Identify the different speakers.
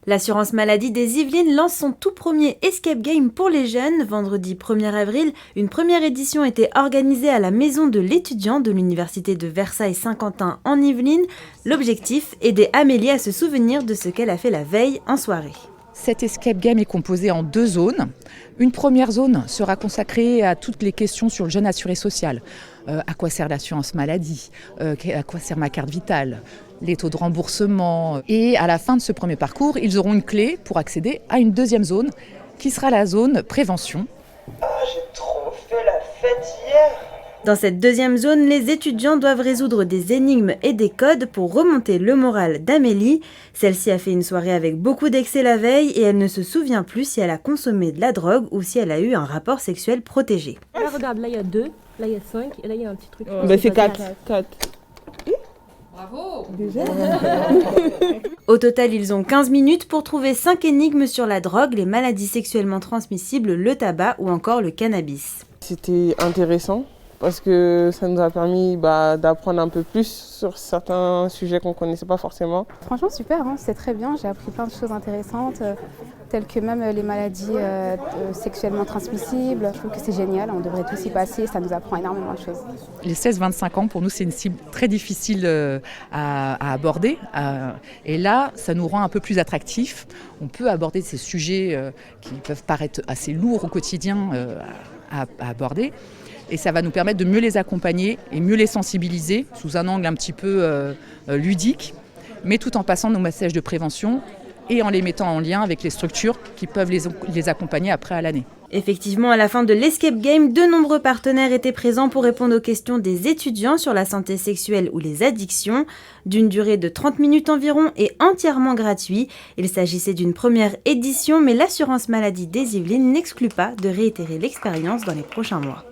Speaker 1: L'assurance maladie des Yvelines lance son tout premier escape game pour les jeunes. Vendredi 1er avril, une première édition était organisée à la maison de l'étudiant de l'université de Versailles-Saint-Quentin en Yvelines. L'objectif, aider Amélie à se souvenir de ce qu'elle a fait la veille en soirée.
Speaker 2: Cet escape game est composé en 2 zones. Une première zone sera consacrée à toutes les questions sur le jeune assuré social. À quoi sert l'assurance maladie ? À quoi sert ma carte vitale ? Les taux de remboursement. Et à la fin de ce premier parcours, ils auront une clé pour accéder à une deuxième zone qui sera la zone prévention.
Speaker 3: Ah, j'ai trop fait la fête hier!
Speaker 1: Dans cette deuxième zone, les étudiants doivent résoudre des énigmes et des codes pour remonter le moral d'Amélie. Celle-ci a fait une soirée avec beaucoup d'excès la veille et elle ne se souvient plus si elle a consommé de la drogue ou si elle a eu un rapport sexuel protégé.
Speaker 4: Là, regarde, là il y a 2, là il y a 5 et là il y a un petit truc.
Speaker 3: Bah c'est 4.
Speaker 2: Bravo!
Speaker 1: Au total, ils ont 15 minutes pour trouver 5 énigmes sur la drogue, les maladies sexuellement transmissibles, le tabac ou encore le cannabis.
Speaker 3: C'était intéressant parce que ça nous a permis d'apprendre un peu plus sur certains sujets qu'on ne connaissait pas forcément.
Speaker 5: Franchement super, hein, c'est très bien, j'ai appris plein de choses intéressantes, telles que même les maladies sexuellement transmissibles. Je trouve que c'est génial, on devrait tous y passer, ça nous apprend énormément de choses.
Speaker 2: Les 16-25 ans, pour nous, c'est une cible très difficile à aborder. Et là, ça nous rend un peu plus attractifs. On peut aborder ces sujets qui peuvent paraître assez lourds au quotidien à aborder. Et ça va nous permettre de mieux les accompagner et mieux les sensibiliser sous un angle un petit peu ludique, mais tout en passant nos messages de prévention et en les mettant en lien avec les structures qui peuvent les accompagner après à l'année.
Speaker 1: Effectivement, à la fin de l'escape game, de nombreux partenaires étaient présents pour répondre aux questions des étudiants sur la santé sexuelle ou les addictions. D'une durée de 30 minutes environ et entièrement gratuit. Il s'agissait d'une première édition, mais l'assurance maladie des Yvelines n'exclut pas de réitérer l'expérience dans les prochains mois.